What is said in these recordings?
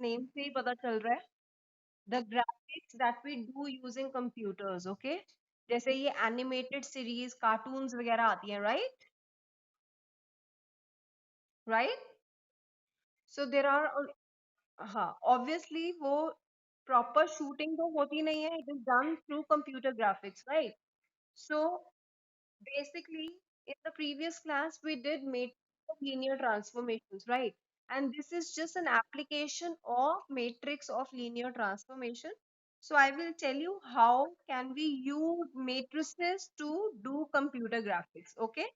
name से ही पता चल रहा है, the graphics that we do using computers, okay? जैसे ये animated series, cartoons वगैरह आती हैं, right? Right? So there are, हाँ, obviously वो proper shooting तो होती नहीं है, it is done through computer graphics, right? So basically, in the previous class, we did matrix of linear transformations, right? And this is just an application of matrix of linear transformation. So I will tell you how can we use matrices to do computer graphics, okay?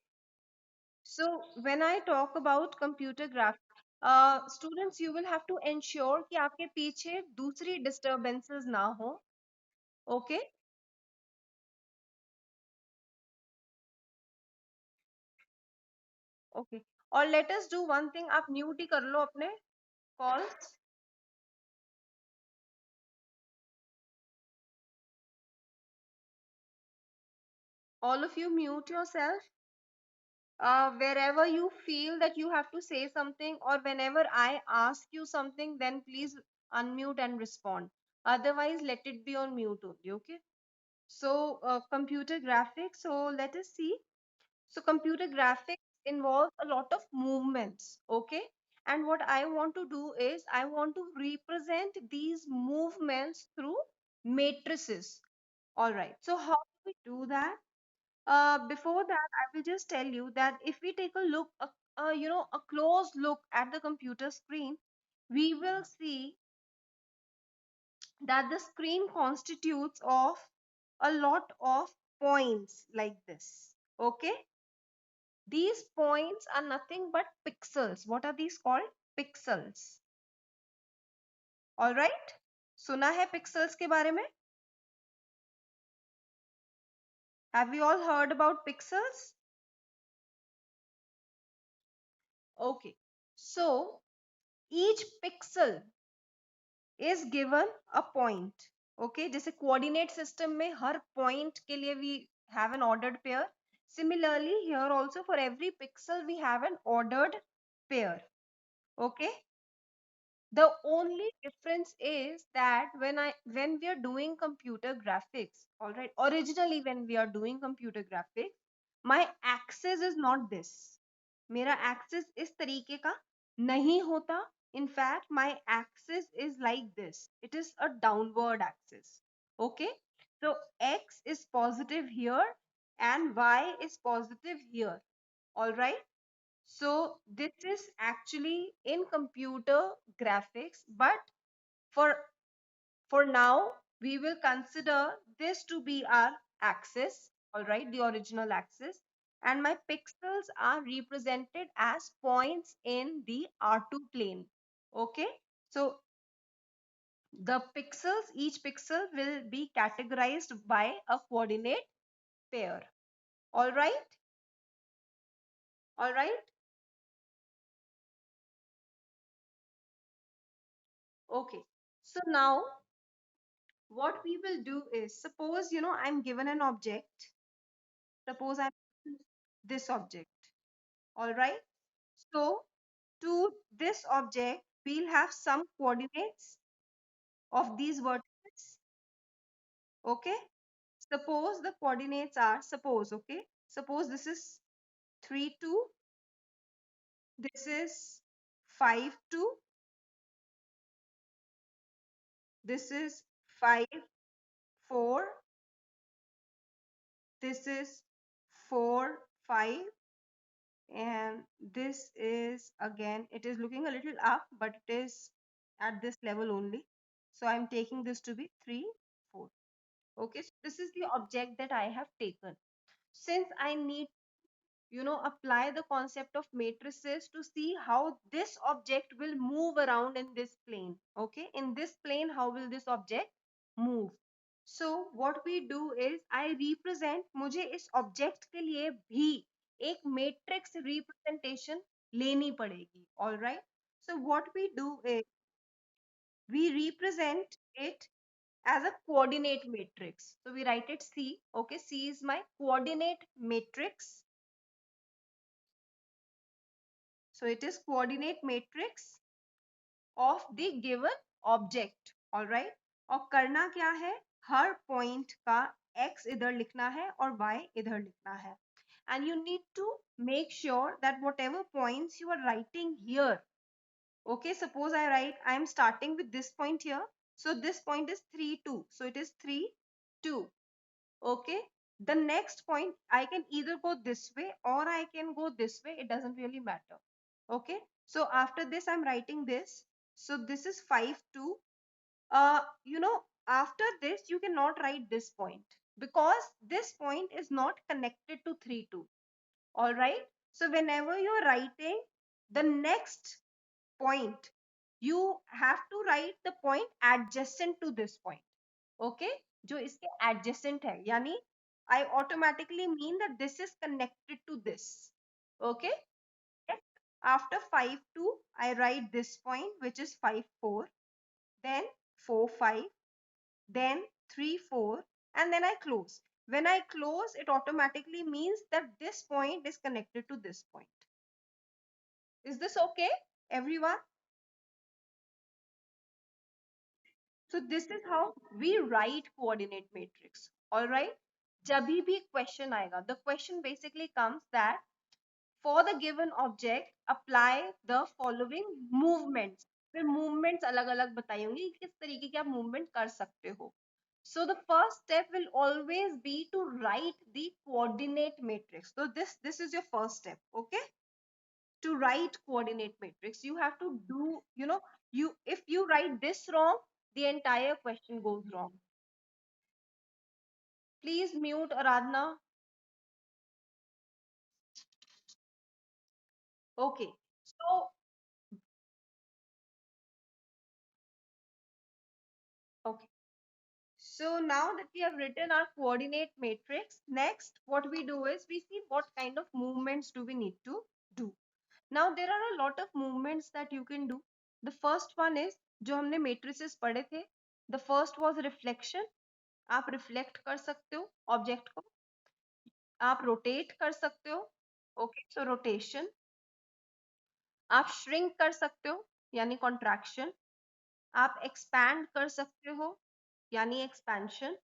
So when I talk about computer graphics, students, you will have to ensure कि आपके पीछे दूसरी disturbances ना हो, okay? Okay. और let us do one thing, आप mute ही कर लो अपने calls. All of you mute yourself wherever you feel that you have to say something, or whenever I ask you something, then please unmute and respond. Otherwise, let it be on mute only, okay? So, computer graphics. So, let us see. So, computer graphics involves a lot of movements, okay? And what I want to do is I want to represent these movements through matrices. All right. So, how do we do that? Before that, I will just tell you that if we take a look, a close look at the computer screen, we will see that the screen constitutes of a lot of points like this. Okay, these points are nothing but pixels. What are these called? Pixels. All right. सुना है pixels के बारे में? Have you all heard about pixels? Okay. So each pixel is given a point. Okay, जैसे coordinate system में हर point के लिए we have an ordered pair. Similarly, here also for every pixel we have an ordered pair. Okay, the only difference is that when we are doing computer graphics, all right, originally when we are doing computer graphics, my axis is not this. मेरा axis इस तरीके का नहीं होता. In fact, my axis is like this. It is a downward axis. Okay, so x is positive here and y is positive here. All right, so this is actually in computer graphics, but for for now we will consider this to be our axis, all right, the original axis, and my pixels are represented as points in the R2 plane. Okay, so the pixels, each pixel will be categorized by a coordinate pair. All right, all right. Okay, so now what we will do is, suppose I'm given an object. Suppose I'm this object. All right, so to this object we'll have some coordinates of these vertices. Okay, suppose the coordinates are, suppose, okay, suppose this is 3 2, this is 5 2, this is 5 4, this is 4 5, and this is, again, it is looking a little up, but it is at this level only. So I'm taking this to be 3 4. Okay, so this is the object that I have taken. Since I need apply the concept of matrices to see how this object will move around in this plane. Okay, in this plane how will this object move? So what we do is I represent, मुझे इस object के लिए भी एक matrix representation लेनी पड़ेगी. All right, so what we do is we represent it as a coordinate matrix. So we write it C. Okay, C is my coordinate matrix. So it is coordinate matrix. Of the given object, alright. और करना क्या है, हर point का x इधर लिखना है और y इधर लिखना है, and you need to make sure that whatever points you are writing here, okay, suppose I am starting with this point here, so this point is 3 2, so it is 3 2, okay. The next point I can either go this way or I can go this way, it doesn't really matter, okay. So after this I'm writing this, so this is 5 2. You know, after this you cannot write this point because this point is not connected to 3 2, all right. So whenever you're writing the next point, you have to write the point adjacent to this point, okay, जो इसके adjacent है, यानी I automatically mean that this is connected to this, okay. After 5 2 I write this point which is 5 4, then 4 5, then 3 4, and then I close. When I close, it automatically means that this point is connected to this point. Is this okay, everyone? So this is how we write coordinate matrix. All right. जब भी question आएगा, the question basically comes that for the given object apply the following movements. फिर movements अलग अलग बताई होंगी किस तरीके के आप movement कर सकते हो. So the first step will always be to write the coordinate matrix. So this is your first step, okay? To write coordinate matrix, you have to do, you know, you if you write this wrong, the entire question goes wrong. Please mute Aradhana. Okay. So okay. So now that we have written our coordinate matrix, next what we do is we see what kind of movements do we need to do. Now there are a lot of movements that you can do. The first one is जो हमने matrices पढ़े थे. The first was reflection. आप reflect कर सकते हो object को. आप rotate कर सकते हो. Okay, so rotation. आप shrink कर सकते हो यानी contraction. आप expand कर सकते हो यानी expansion.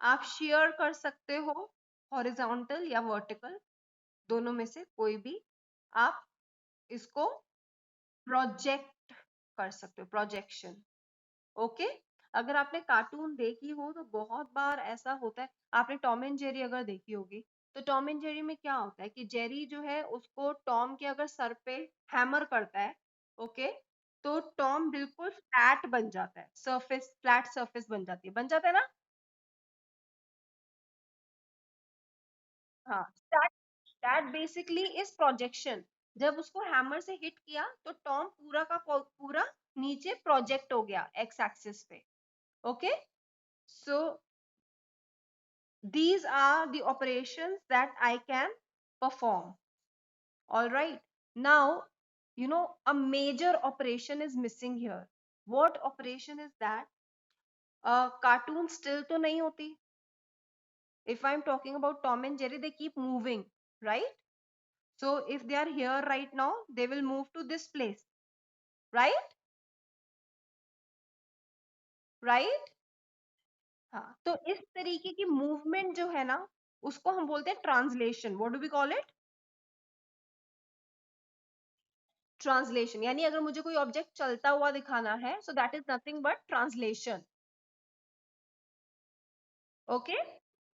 आप shear कर सकते हो horizontal या vertical, दोनों में से कोई भी. आप इसको प्रोजेक्ट कर सकते हो, प्रोजेक्शन, ओके. अगर आपने कार्टून देखी हो तो बहुत बार ऐसा होता है, आपने टॉम एंड जेरी अगर देखी होगी तो टॉम एंड जेरी में क्या होता है कि जेरी जो है उसको टॉम के अगर सर पे हैमर करता है, ओके, तो टॉम बिल्कुल फ्लैट बन जाता है, सरफेस, फ्लैट सरफेस बन जाती है, बन जाता है ना. हाँ, दैट बेसिकली इज प्रोजेक्शन. जब उसको हैमर से हिट किया तो टॉम पूरा का पूरा नीचे प्रोजेक्ट हो गया एक्स एक्सिस पे, okay. So these are the operations that I can perform. All right. Now, you know, a major operation is missing here. What operation is that? Cartoon still to nahi hoti. If I'm talking about Tom and Jerry, they keep moving, right? So if they are here right now, they will move to this place, right? Right? हाँ, तो इस तरीके की movement जो है ना उसको हम बोलते हैं translation. What do we call it? Translation. यानी अगर मुझे कोई ऑब्जेक्ट चलता हुआ दिखाना है, so that is nothing but translation, okay.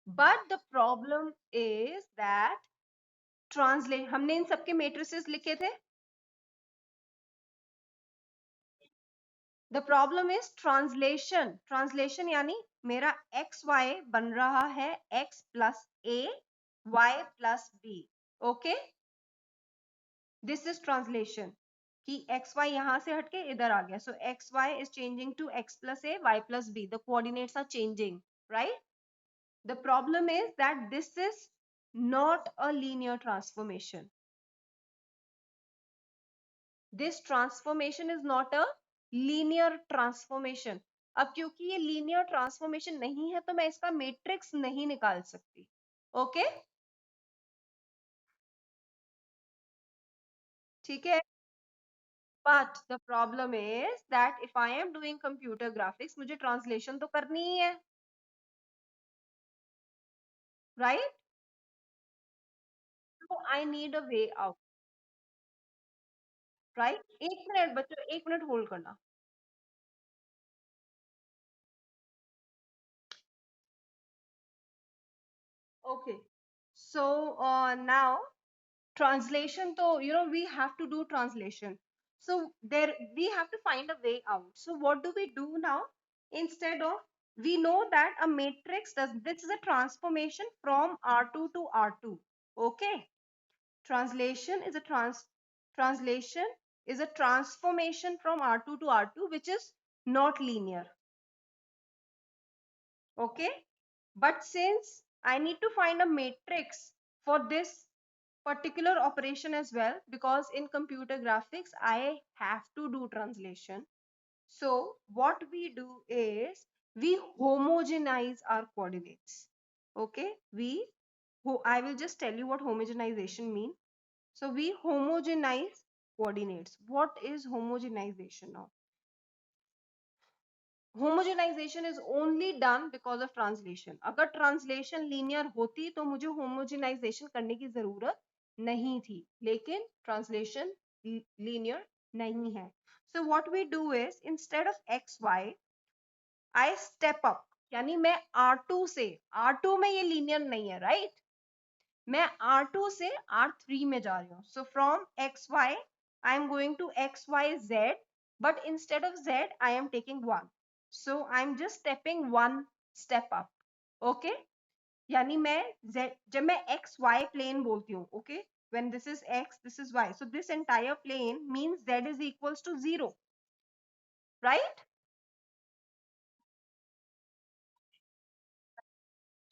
But the problem is that translate, हमने इन सबके मेट्रिसेस लिखे थे. The problem is translation. Translation यानी मेरा एक्स वाई बन रहा है X plus A Y plus B, okay. This is translation कि एक्स वाई यहां से हटके इधर आ गया, सो X Y is changing to X plus A Y plus B. The coordinates are changing, right. The problem is that this is not a linear transformation. This transformation is not a linear transformation. अब क्योंकि ये linear transformation नहीं है तो मैं इसका matrix नहीं निकाल सकती, okay? ठीक है. but the problem is that if I am doing computer graphics, मुझे translation तो करनी ही है, right? So I need a way out, right? एक मिनट बच्चों, एक मिनट होल्ड करना. Okay. So now translation, so we have to do translation. So there we have to find a way out. So what do we do now? Instead of, we know that a matrix does, this is a transformation from R2 to R2. Okay. Translation is a translation is a transformation from R2 to R2, which is not linear. Okay. But since I need to find a matrix for this particular operation as well, because in computer graphics I have to do translation. So what we do is we homogenize our coordinates. Okay, I will just tell you what homogenization means. So we homogenize coordinates. What is homogenization now? Homogenization is only done because of translation. अगर translation linear होती तो मुझे homogenization करने की जरूरत नहीं थी, लेकिन ट्रांसलेशन लीनियर नहीं है. So what we do is instead of X Y I step up, यानी मैं R2 से, R2 में ये लीनियर नहीं है, राइट? मैं R2 से R3 में जा रही हूँ. So from X Y I am going to X Y Z, but instead of z I am taking 1. So I'm just stepping one step up. Okay. यानी मैं z, जब मैं x y plane बोलती हूँ, okay, when this is x, this is y, so this entire plane means z is equals to 0, right?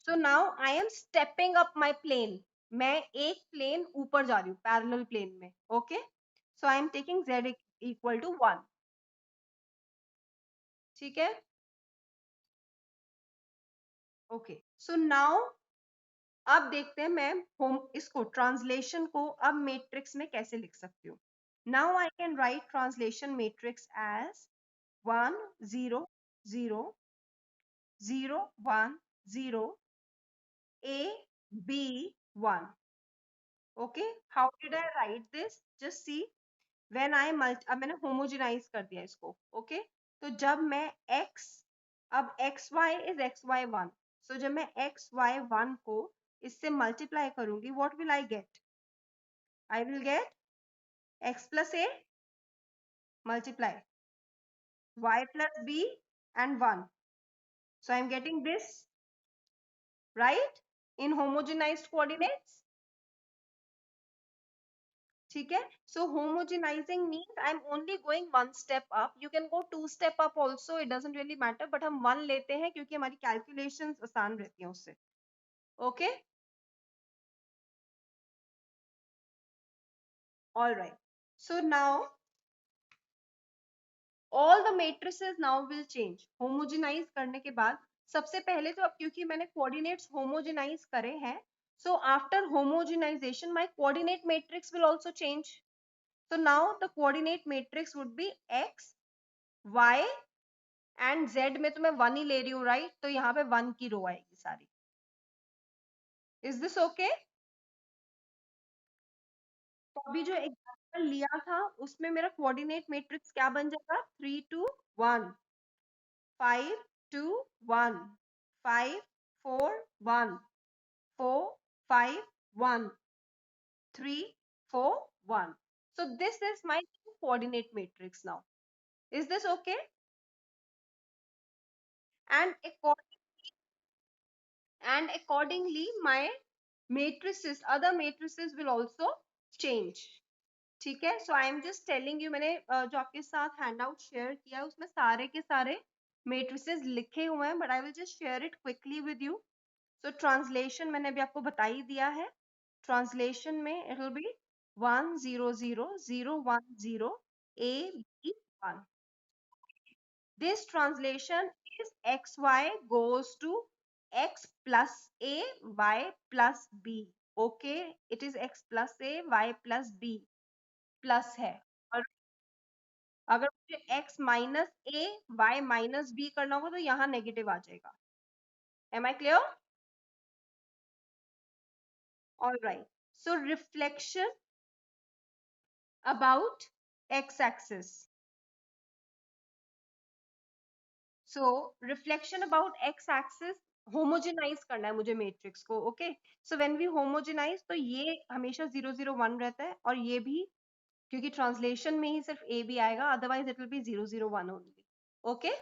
So now I am stepping up my plane. मैं एक plane ऊपर जा रही हूँ parallel plane में. Okay. So I am taking z equal to 1. ठीक है. Okay. So now अब देखते हैं मैं होम इसको ट्रांसलेशन को अब मैट्रिक्स में कैसे लिख सकती हूँ. Now I can write translation matrix as 1 0 0 0 1 0 A B 1. Okay, how did I write this? Just see, when I अब मैंने होमोजेनाइज कर दिया इसको. Okay, तो जब मैं x, अब xy is xy1, so जब मैं xy1 को इससे मल्टीप्लाई करूंगी, what will I get? I will get x plus a multiply y plus b and 1. So I'm getting this, right, in homogenized coordinates. ठीक है. So homogenizing means I'm only going one step up. You can go two step up also, it doesn't really matter, but हम one लेते हैं क्योंकि हमारी calculations आसान रहती हैं उससे. Okay. All right. So now all the matrices now will change. Homogenize करने के बाद सबसे पहले तो, अब क्योंकि मैंने coordinates homogenize करे हैं, so after homogenization my coordinate matrix will also change. So now the coordinate matrix would be x y and z में तो मैं 1 ही ले रही हूँ, right? तो यहाँ पे 1 की रो आएगी सारी. Is this okay? तो अभी जो एग्जांपल लिया था उसमें मेरा कोऑर्डिनेट मैट्रिक्स क्या बन जाएगा? 3 2 1 5 2 1 5 4 1 4 5 1 3 4 1. So this is my coordinate matrix now. Is this okay? And accordingly my matrices, other matrices will also change. ठीक है. So I am just telling you, मैंने जो आपके साथ हैंड आउट शेयर किया है उसमें सारे के सारे मेट्रिसेस लिखे हुए हैं, but I will just share it quickly with you. So translation मैंने अभी आपको बता ही दिया है. ट्रांसलेशन में it will B 1 0 0 0 1 0 A B 1. This translation is xy goes to x plus a y plus b. Okay, it is x plus a y plus b. Plus है. और अगर मुझे x माइनस ए y माइनस बी करना होगा तो यहाँ negative आ जाएगा. Am I clear? All right. So reflection about x-axis. So reflection about x-axis, homogenize करना है मुझे मैट्रिक्स को. Okay, so when we homogenize तो ये हमेशा 0 0 1 रहता है, और ये भी, क्योंकि ट्रांसलेशन में ही सिर्फ ए बी आएगा, otherwise it will be 0 0 1 only. Okay,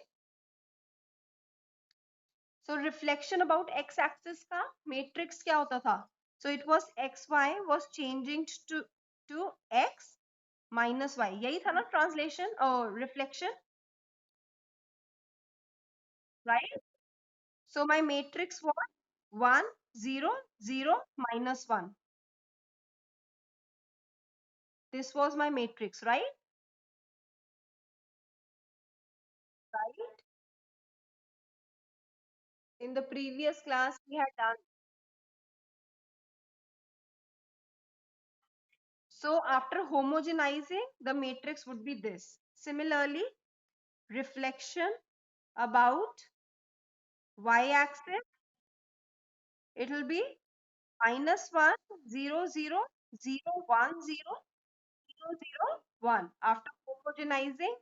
so reflection about X axis का मैट्रिक्स क्या होता था? So it was X Y was changing to X minus Y. यही था ना ट्रांसलेशन और reflection, right? So my matrix was 1 0 0 minus 1. This was my matrix, right? Right. In the previous class, we had done. So after homogenizing, the matrix would be this. Similarly, reflection about y-axis, it will be minus 1 0 0 0 1 0 0 0 1. After homogenizing,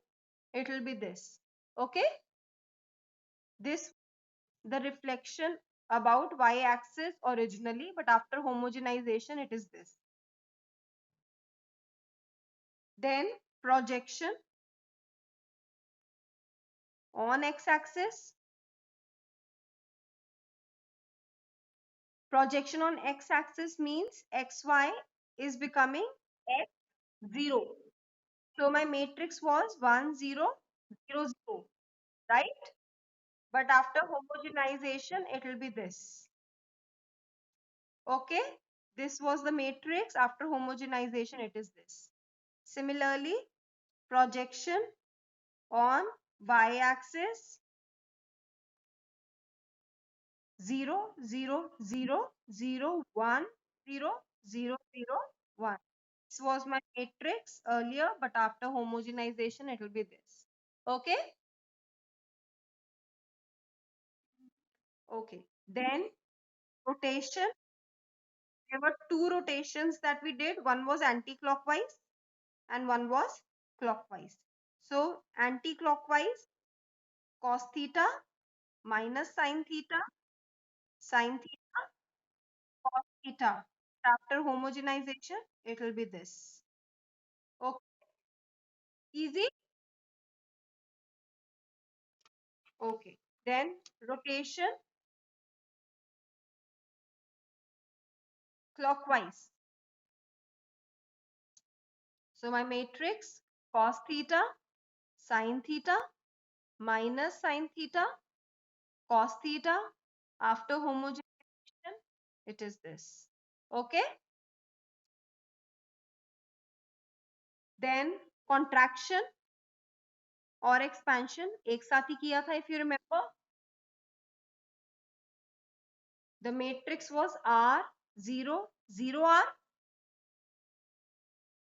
it will be this. Okay, this the reflection about y-axis originally, but after homogenization it is this. Then projection on x-axis. Projection on x-axis means xy is becoming x0. So my matrix was 1 0 0 0, right? But after homogenization it will be this. Okay, this was the matrix. After homogenization it is this. Similarly, projection on y-axis 0 0 0 0 1 0 0 0 1. This was my matrix earlier, but after homogenization it will be this. Okay, okay. Then rotation, there were two rotations that we did. One was anti-clockwise and one was clockwise. So anti-clockwise, cos theta minus sin theta, sin theta, cos theta. After homogenization, it will be this. Okay, easy. Okay, then rotation clockwise. So my matrix, cos theta, sin theta, minus sin theta, cos theta. After homogenization, it is this. Okay, then contraction और expansion एक साथ ही किया था, if you remember. The matrix was R 0 0 R.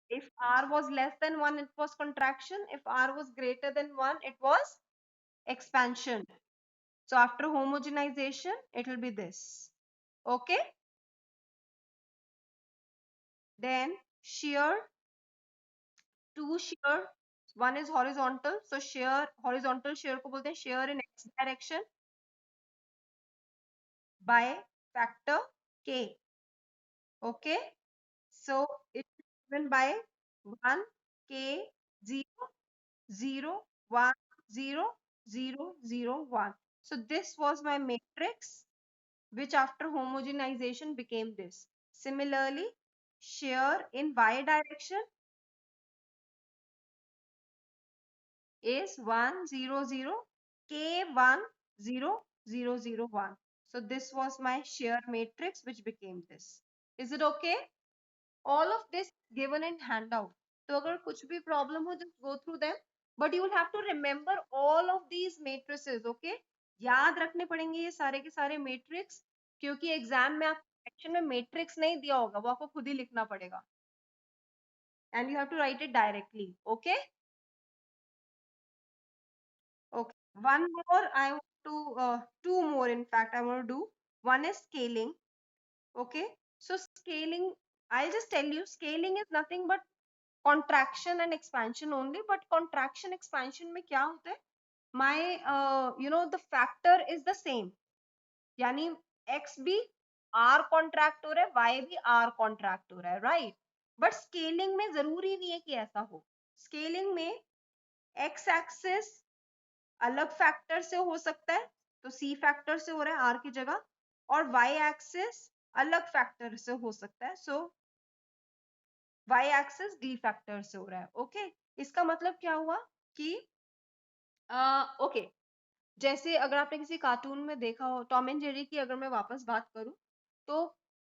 If R was less than 1, it was contraction. If R was greater than 1, it was expansion. So after homogenization, it will be this. Okay. Then shear, two shear. One is horizontal. So shear, horizontal shear को बोलते हैं shear in x direction by factor K. Okay. So it's given by 1 K 0 0 1 0 0 0 1. So this was my matrix, which after homogenization became this. Similarly, shear in y direction is 1 0 0 K 1 0 0 0 1. So this was my shear matrix, which became this. Is it okay? All of this given in handout. तो अगर कुछ भी problem हो, just go through them. But you will have to remember all of these matrices, okay? याद रखने पड़ेंगे ये सारे के सारे matrix, क्योंकि एग्जाम में आप सेक्शन में matrix नहीं दिया होगा, वो आपको खुद ही लिखना पड़ेगा. And you have to write it directly, okay? Okay, one more I want to, two more in fact, I want to do. One is scaling. Okay, so scaling, I'll just tell you, scaling is nothing but contraction and expansion only. But contraction expansion में क्या होता है? My, the factor is the same. यानी x भी r contract हो रहा है, y भी r contract हो रहा है, right? But scaling में जरूरी नहीं है कि ऐसा हो. Scaling में x axis अलग फैक्टर से हो सकता है, तो c फैक्टर से हो रहा है r की जगह, और y एक्सिस अलग फैक्टर से हो सकता है, सो y एक्सिस d फैक्टर से हो रहा है. ओके, इसका मतलब क्या हुआ कि ओके, जैसे अगर आपने किसी कार्टून में देखा हो टॉम एंड जेरी की, अगर मैं वापस बात करूं, तो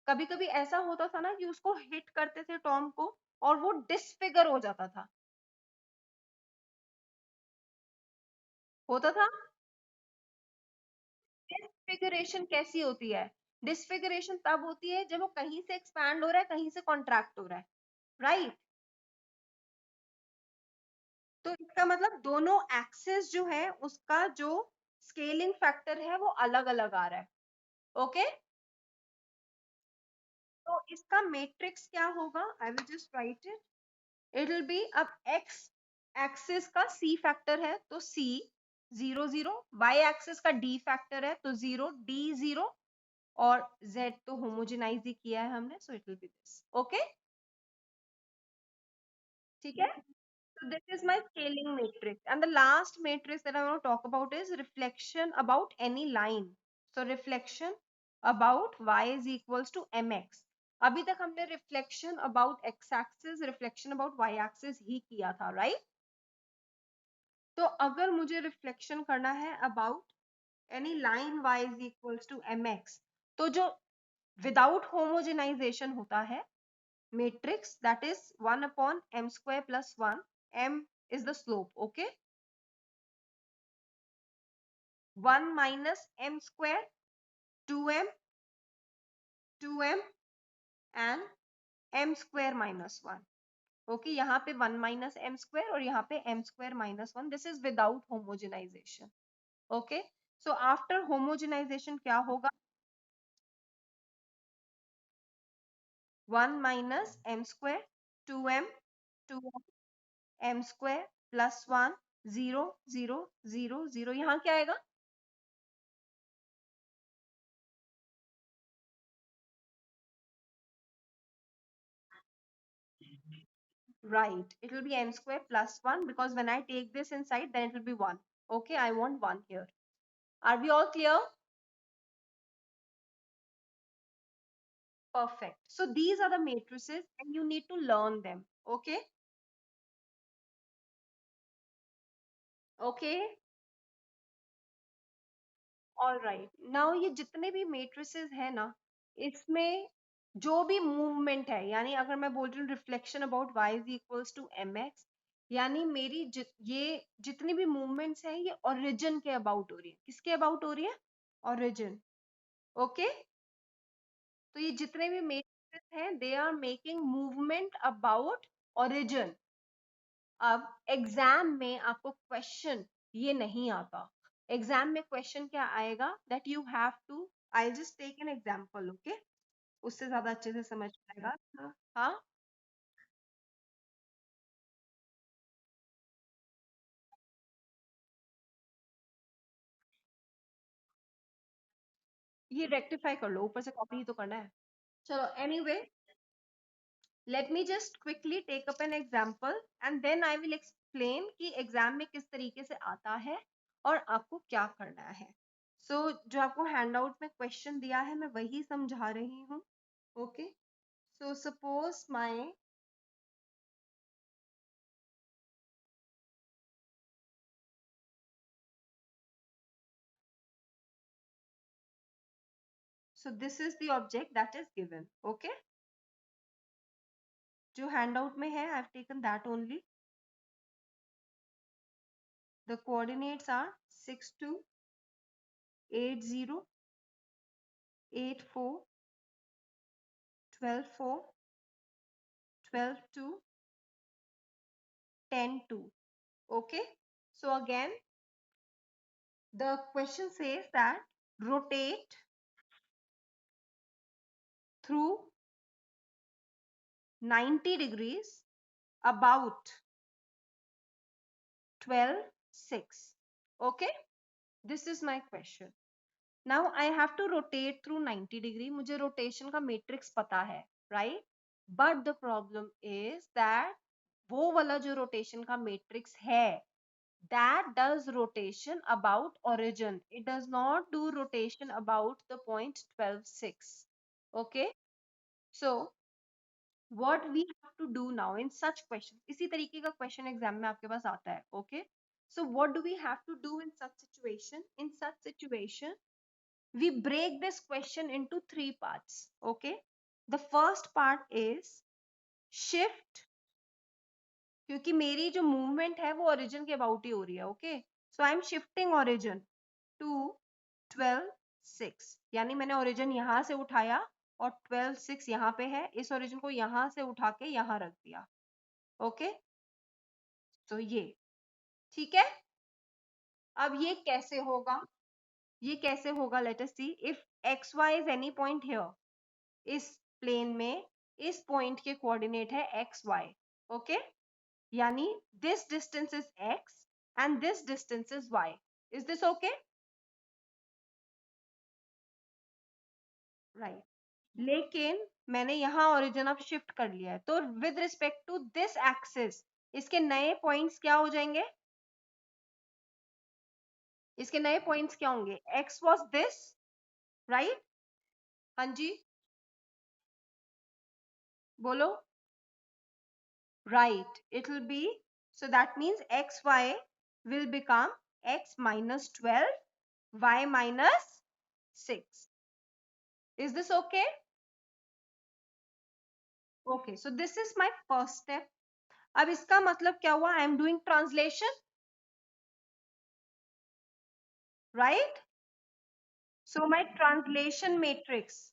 कभी कभी ऐसा होता था ना कि उसको हिट करते थे टॉम को और वो डिसफिगर हो जाता था. होता था. डिसफिगरेशन कैसी होती है? डिसफिगरेशन तब होती है जब वो कहीं से एक्सपैंड हो रहा है, कहीं से कॉन्ट्रैक्ट हो रहा है, राइट? तो इसका मतलब दोनों एक्सेस जो है उसका जो स्केलिंग फैक्टर है वो अलग अलग आ रहा है. ओके, तो इसका मैट्रिक्स क्या होगा? आई will just right it. It will B, अब एक्स एक्सिस का सी फैक्टर है तो सी 0 0, वाई एक्सिस का डी फैक्टर है तो 0 D 0, और z तो होमोजेनाइज ही किया है हमने, so it will B this. Okay, ठीक है. So this is my scaling matrix. And the last matrix that I want to talk about is reflection about any line. So reflection about y is equals to mx. अभी तक हमने reflection about x axis, reflection about y axis ही किया था, right? तो अगर मुझे reflection करना है about any line y is equals to mx, तो जो without homogenization होता है matrix, that is 1 upon m square plus 1. M is the slope. Okay, 1 minus m square, 2m, 2m, and m square minus 1. Okay, यहाँ पे 1 minus m square और यहाँ पे m square minus 1. This is without homogenization. Okay, so after homogenization क्या होगा? 1 minus m square, 2m, 2m, m square plus 1, 0 0 0 0. यहाँ क्या आएगा? Right, it will be m square plus 1, because when I take this inside, then it will be 1. Okay, I want 1 here. Are we all clear? Perfect. So these are the matrices and you need to learn them. Okay? Okay? All right. Now ये जितने भी matrices है ना, इसमें जो भी movement है, यानी अगर मैं बोल रही हूँ reflection about y is equals to mx, यानी मेरी ये जितनी भी movements हैं ये origin के about हो रही है. किसके about हो रही है? Origin. Okay? तो ये जितने भी matrices हैं, they are making movement about origin. अब एग्जाम में आपको क्वेश्चन ये नहीं आता. एग्जाम में क्वेश्चन क्या आएगा? That you have to, I just take an example. Okay, उससे ज्यादा अच्छे से समझ आएगा. हाँ, ये रेक्टिफाई कर लो, ऊपर से कॉपी ही तो करना है. चलो, anyway, let me just quickly take up an example and then I will explain कि एग्जाम में किस तरीके से आता है और आपको क्या करना है. सो जो आपको हैंडआउट में क्वेश्चन दिया है मैं वही समझा रही हूँ. Okay, so suppose my, so this is the object that is given. Okay, जो handout में है, I've taken that only. The coordinates are 6 2, 8 0, 8 4, 12 4, 12 2, 10 2. Okay, so again the question says that rotate through 90 degrees about 12 6. Okay, this is my question. Now I have to rotate through 90 degree. मुझे rotation का matrix पता है, right? But the problem is that वो वाला जो rotation का matrix है, that does rotation about origin. It does not do rotation about the point 12 6. Okay, so what we have to do now in such questions, इसी तरीके का question exam में आपके पास आता है. Okay, so what do we have to do in such situation? In such situation, we break this question into three parts. Okay, the first part is shift, क्योंकि मेरी जो मूवमेंट है वो ओरिजिन के अबाउट ही हो रही है. Okay, so I am shifting origin to 12 6, यानी मैंने ओरिजिन यहां से उठाया और 12 6 यहाँ पे है, इस ओरिजिन को यहां से उठा के यहां रख दिया. ओके, तो ये ठीक है. अब ये कैसे होगा, ये कैसे होगा, let us see. If X Y is any point here, इस प्लेन में इस पॉइंट के कोऑर्डिनेट है X Y. Okay, yani this distance is x and this distance is y. Is this okay? Right. लेकिन मैंने यहाँ ओरिजिन अब shift कर लिया है, तो with respect to this axis इसके नए पॉइंट्स क्या हो जाएंगे, इसके नए पॉइंट्स क्या होंगे? x was this, right? हाँ जी, बोलो. Right, it will be, so that means xy will become x minus 12 y minus 6. Is this okay? Okay, so this is my first step. अब इसका मतलब क्या हुआ? I am doing translation, right? So my translation matrix.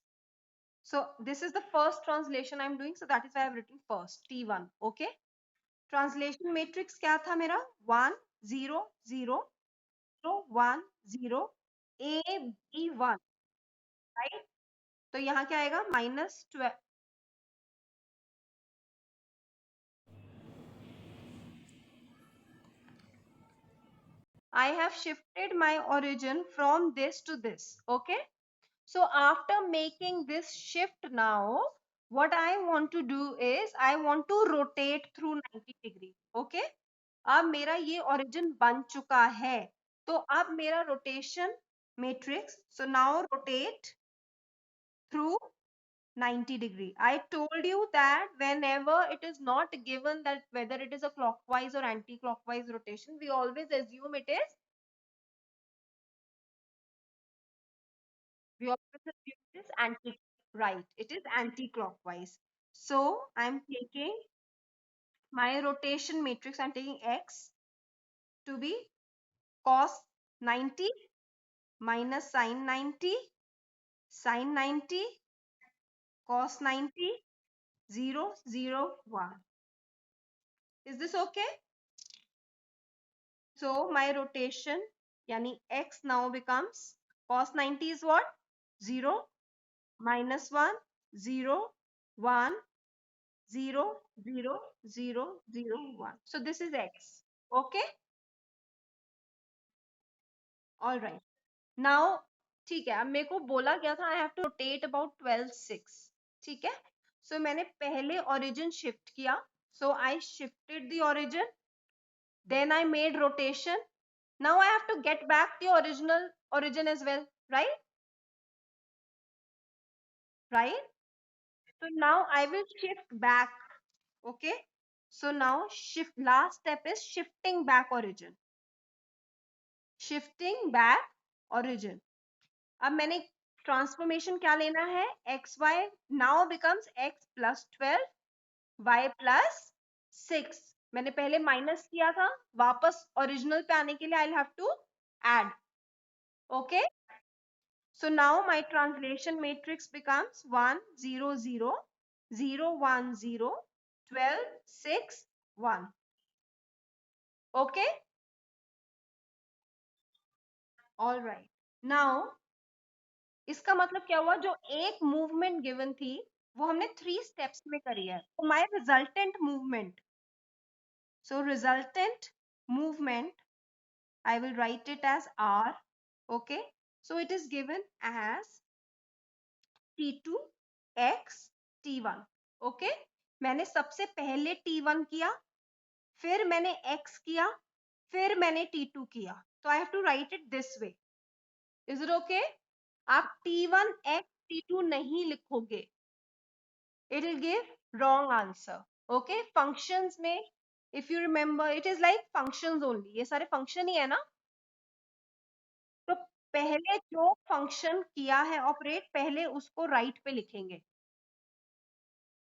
So this is the first translation I'm doing. So that is why I've written first T1. Okay. Translation matrix क्या था मेरा? 1 0 0 0 1 0 A B 1, right? तो यहाँ क्या आएगा? -12. I have shifted my origin from this to this. Okay. So after making this shift now, what I want to do is I want to rotate through 90 degree. Okay. अब मेरा ये origin बन चुका है, तो अब मेरा rotation matrix, so now rotate through 90 degree. I told you that whenever it is not given that whether it is a clockwise or anti-clockwise rotation, we always assume it is, we always assume it is anti, right, it is anti-clockwise. So I'm taking my rotation matrix, I'm taking x to be cos 90 minus sin 90, sin 90, cos 90, 0 0 1. Is this okay? So my rotation, yani x now becomes cos 90 is what? 0 minus 1 0 1 0 0 0 0 1. So this is x. Okay, all right. Now ठीक है, अब मेरे को बोला गया था I have to rotate about 12 6. ठीक है, सो मैंने पहले ओरिजिन शिफ्ट किया, so I shifted the origin, then I made rotation. Now I have to get back the original origin as well, right? Right, so now I will shift back. Okay, so now shift, last step is shifting back origin, shifting back origin. अब मैंने transformation क्या लेना है? X Y now becomes X plus 12 Y plus 6. मैंने पहले minus किया था, वापस ओरिजिनल पे आने के लिए I have to add. Okay, so now my translation matrix becomes 1 0 0 0 1 0 12 6 1. Okay, all right now इसका मतलब क्या हुआ, जो एक मूवमेंट गिवन थी वो हमने 3 स्टेप्स में करी है, तो my resultant movement, so resultant movement I will write it as r. Okay, so it is given as t2 x t1. okay, मैंने सबसे पहले t1 किया, फिर मैंने x किया, फिर मैंने t2 किया, तो I have to write it this way. Is it okay? आप t1 x t2 नहीं लिखोगे, it will give wrong answer. Okay, functions में if you remember it is like functions only, ये सारे function ही है ना, तो पहले जो फंक्शन किया है ऑपरेट, पहले उसको राइट पे लिखेंगे,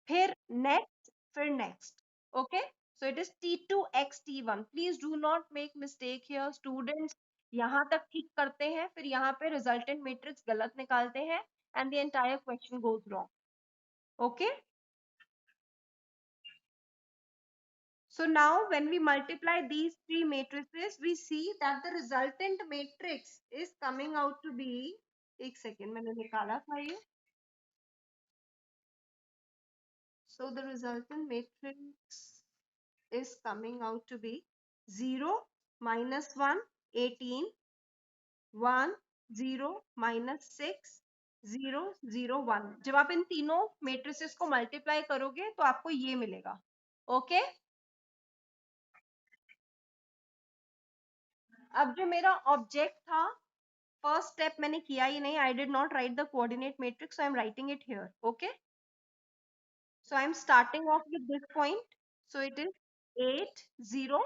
फिर नेक्स्ट, फिर next. Okay, so it is t2x t1. Please do not make mistake here students. यहाँ तक ठीक करते हैं, फिर यहाँ पे रिजल्टेंट मैट्रिक्स गलत निकालते हैं and the entire question goes wrong. Okay, so now when we multiply these three matrices we see that the resultant matrix is coming out to be, एक सेकेंड मैंने निकाला था ये. So the resultant matrix is coming out to be 0, -1, 18, 1, 0, -6, 0, 0, 1. जब आप इन तीनों matrices को multiply करोगे तो आपको ये मिलेगा. ओके, अब जो मेरा ऑब्जेक्ट था, फर्स्ट स्टेप मैंने किया ही नहीं, I did not right the coordinate matrix, so I am writing it here. Okay, so I am starting off with this point, so it is 8, 0.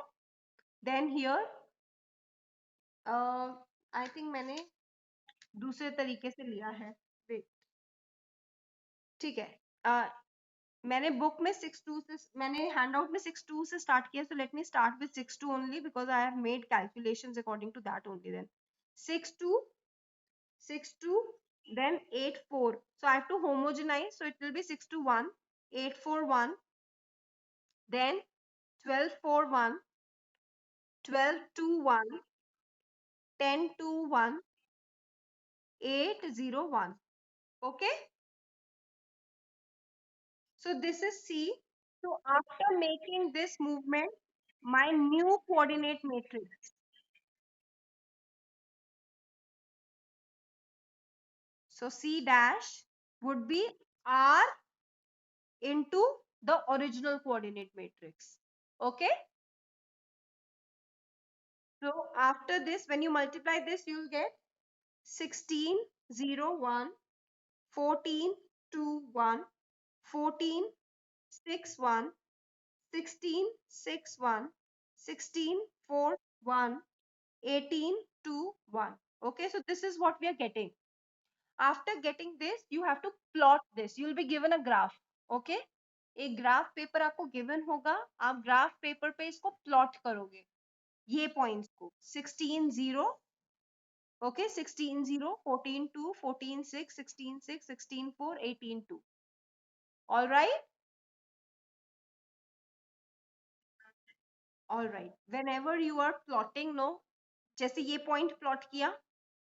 Then here I think मैंने दूसरे तरीके से लिया है. Wait, ठीक है. मैंने बुक में 6-2 से, मैंने हैंडआउट में 6-2 से स्टार्ट किया, so let me start with 6-2 only because I have made calculations according to that only. Then 6-2, 6-2, then 8-4. So I have to homogenize, so it will be 6-1, 8-4-1, then 12-4-1, 12-2-1, 10-2-1, 8-0-1. Okay, so this is C. So after making this movement, my new coordinate matrix. So C dash would be R into the original coordinate matrix. Okay. So after this, when you multiply this, you will get 16, 0, 1, 14, 2, 1, 14, 6, 1, 16, 6, 1, 16, 4, 1, 18, 2, 1. Okay, so this is what we are getting. After getting this, you have to plot this. You will be given a graph. Okay, एक graph paper आपको given होगा, आप graph paper पे इसको plot करोगे, ये points को 16 0. Okay, 16 0, 14 2, 14 6, 16 6, 16 4, 18 2. All right, all right. Whenever you are plotting, no, जैसे ये पॉइंट प्लॉट किया,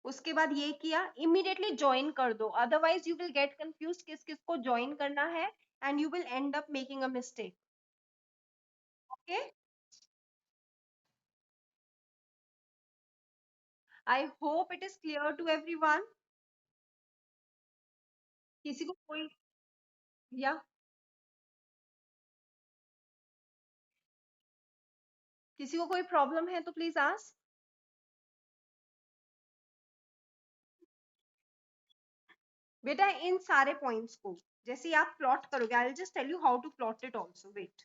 उसके बाद ये किया, इमीडिएटली ज्वाइन कर दो, otherwise you will get confuse किस किस को ज्वाइन करना है and you will end up making a mistake. Okay, I hope it is clear to everyone. किसी को कोई, या किसी को कोई प्रॉब्लम है तो प्लीज आस्क. बेटा इन सारे पॉइंट्स को जैसे ही आप प्लॉट करोगे, I will just tell you how to plot it also. Wait,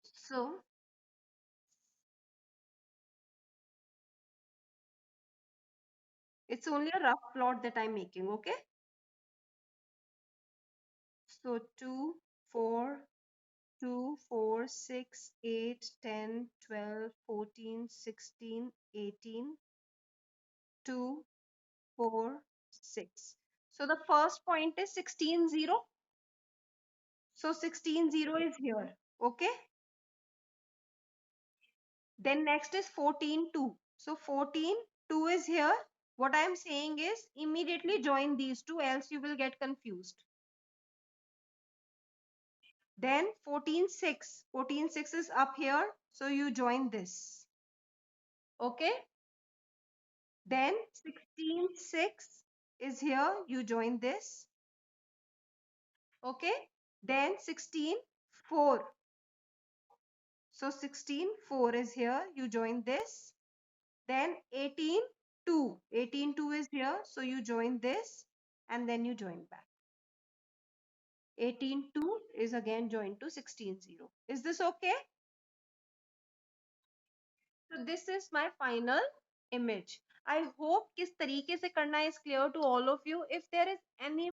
so it's only a rough plot that I'm making. Okay, so 2 4 2 4 6 8 10 12 14 16 18 2 4 6. So the first point is 16 0. So 16 0 is here. Okay, then next is 14 2. So 14, 2 is here. What I am saying is immediately join these two, else you will get confused. Then 14, 6. 14, 6 is up here. So you join this. Okay. Then 16, 6 is here. You join this. Okay. Then 16, 4. So 16, 4 is here. You join this. Then 18, 2. 18, 2 is here. So you join this and then you join back. 18, 2 is again joined to 16, 0. Is this okay? So this is my final image. I hope किस तरीके से करना है is clear to all of you. If there is any